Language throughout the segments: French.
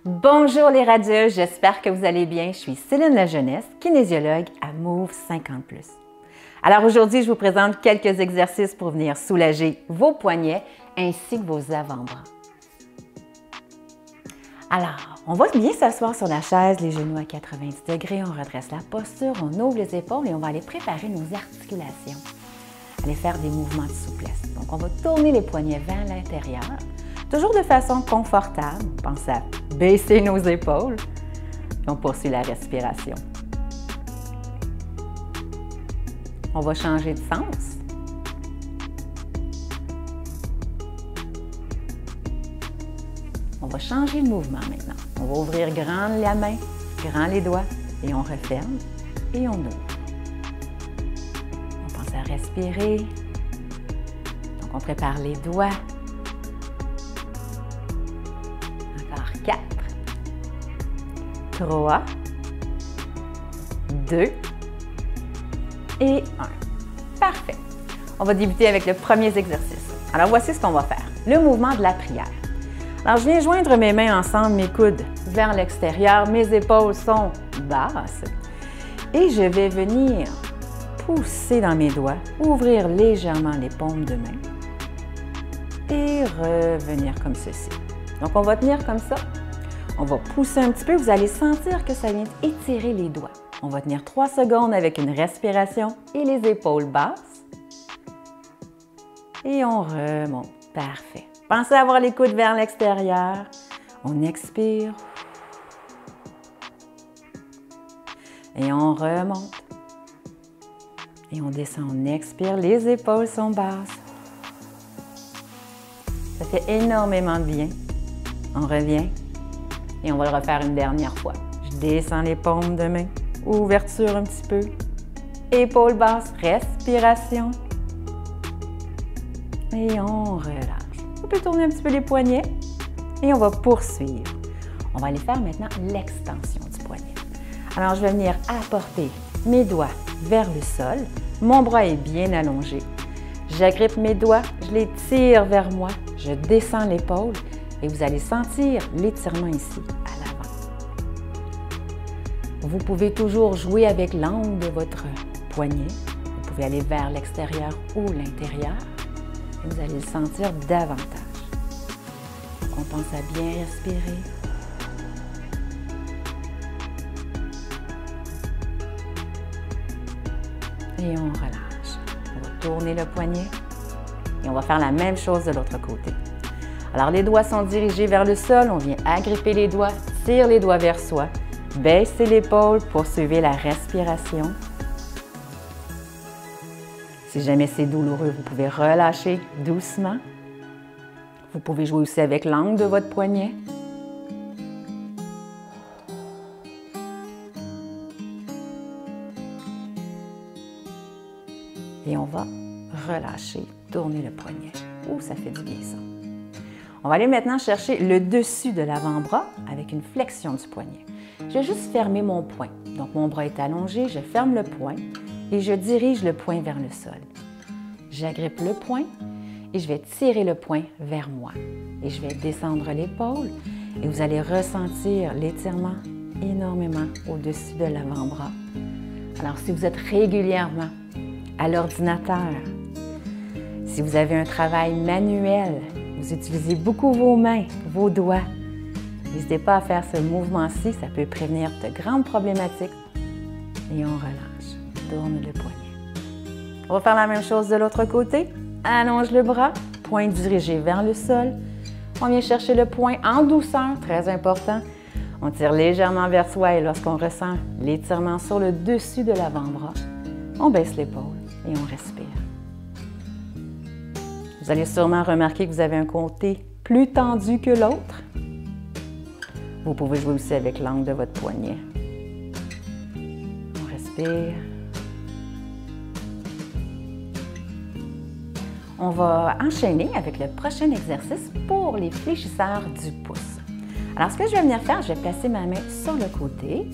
Bonjour les radieux, j'espère que vous allez bien. Je suis Céline Lajeunesse, kinésiologue à Move 50+. Alors aujourd'hui, je vous présente quelques exercices pour venir soulager vos poignets ainsi que vos avant-bras. Alors, on va bien s'asseoir sur la chaise, les genoux à 90 degrés, on redresse la posture, on ouvre les épaules et on va aller préparer nos articulations. Aller faire des mouvements de souplesse. Donc, on va tourner les poignets vers l'intérieur, toujours de façon confortable. Pensez à baisser nos épaules et on poursuit la respiration. On va changer de sens. On va changer de mouvement maintenant. On va ouvrir grand la main, grand les doigts et on referme et on ouvre. On pense à respirer. Donc on prépare les doigts. Encore 4, 3, 2 et 1. Parfait. On va débuter avec le premier exercice. Alors voici ce qu'on va faire. Le mouvement de la prière. Alors, je viens joindre mes mains ensemble, mes coudes vers l'extérieur, mes épaules sont basses et je vais venir pousser dans mes doigts, ouvrir légèrement les paumes de main et revenir comme ceci. Donc, on va tenir comme ça. On va pousser un petit peu. Vous allez sentir que ça vient étirer les doigts. On va tenir 3 secondes avec une respiration et les épaules basses. Et on remonte. Parfait. Pensez à avoir les coudes vers l'extérieur. On expire. Et on remonte. Et on descend, on expire. Les épaules sont basses. Ça fait énormément de bien. On revient. Et on va le refaire une dernière fois. Je descends les paumes de main. Ouverture un petit peu. Épaules basses. Respiration. Et on relâche. On peut tourner un petit peu les poignets et on va poursuivre. On va aller faire maintenant l'extension du poignet. Alors, je vais venir apporter mes doigts vers le sol. Mon bras est bien allongé. J'agrippe mes doigts, je les tire vers moi. Je descends l'épaule et vous allez sentir l'étirement ici, à l'avant. Vous pouvez toujours jouer avec l'angle de votre poignet. Vous pouvez aller vers l'extérieur ou l'intérieur. Vous allez le sentir davantage. Donc, on pense à bien respirer. Et on relâche. On va tourner le poignet et on va faire la même chose de l'autre côté. Alors, les doigts sont dirigés vers le sol. On vient agripper les doigts, tire les doigts vers soi, baissez l'épaule, poursuivez la respiration. Si jamais c'est douloureux, vous pouvez relâcher doucement. Vous pouvez jouer aussi avec l'angle de votre poignet. Et on va relâcher, tourner le poignet. Ouh, ça fait du bien ça. On va aller maintenant chercher le dessus de l'avant-bras avec une flexion du poignet. Je vais juste fermer mon poing. Donc mon bras est allongé, je ferme le poing. Et je dirige le poing vers le sol. J'agrippe le poing et je vais tirer le poing vers moi. Et je vais descendre l'épaule et vous allez ressentir l'étirement énormément au-dessus de l'avant-bras. Alors, si vous êtes régulièrement à l'ordinateur, si vous avez un travail manuel, vous utilisez beaucoup vos mains, vos doigts, n'hésitez pas à faire ce mouvement-ci, ça peut prévenir de grandes problématiques. Et on relâche. Tourne le poignet. On va faire la même chose de l'autre côté. Allonge le bras, poing dirigé vers le sol. On vient chercher le poing en douceur, très important. On tire légèrement vers soi et lorsqu'on ressent l'étirement sur le dessus de l'avant-bras, on baisse l'épaule et on respire. Vous allez sûrement remarquer que vous avez un côté plus tendu que l'autre. Vous pouvez jouer aussi avec l'angle de votre poignet. On respire. On va enchaîner avec le prochain exercice pour les fléchisseurs du pouce. Alors, ce que je vais venir faire, je vais placer ma main sur le côté.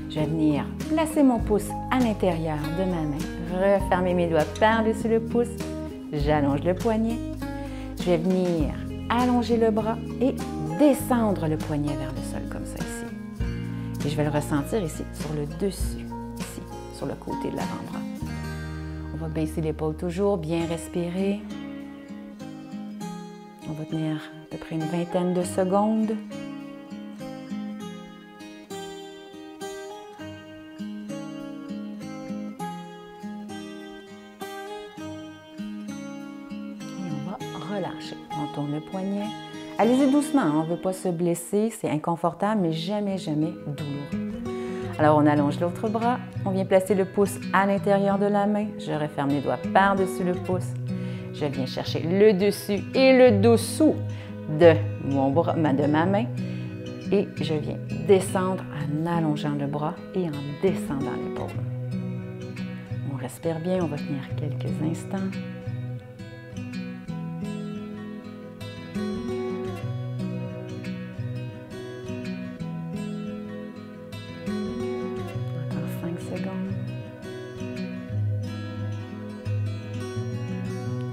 Je vais venir placer mon pouce à l'intérieur de ma main, refermer mes doigts par-dessus le pouce. J'allonge le poignet. Je vais venir allonger le bras et descendre le poignet vers le sol comme Et je vais le ressentir ici, sur le dessus, ici, sur le côté de l'avant-bras. On va baisser l'épaule toujours, bien respirer. On va tenir à peu près une vingtaine de secondes. Et on va relâcher. On tourne le poignet. Allez-y doucement, on ne veut pas se blesser, c'est inconfortable, mais jamais, jamais douloureux. Alors, on allonge l'autre bras, on vient placer le pouce à l'intérieur de la main, je referme les doigts par-dessus le pouce, je viens chercher le dessus et le dessous de ma main et je viens descendre en allongeant le bras et en descendant l'épaule. On respire bien, on va tenir quelques instants.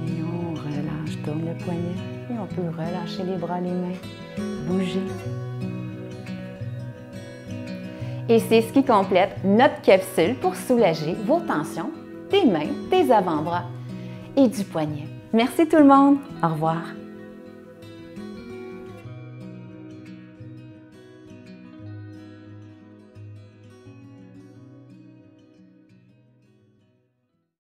Et on relâche, tourne le poignet et on peut relâcher les bras, les mains, bouger. Et c'est ce qui complète notre capsule pour soulager vos tensions des mains, des avant-bras et du poignet. Merci tout le monde. Au revoir.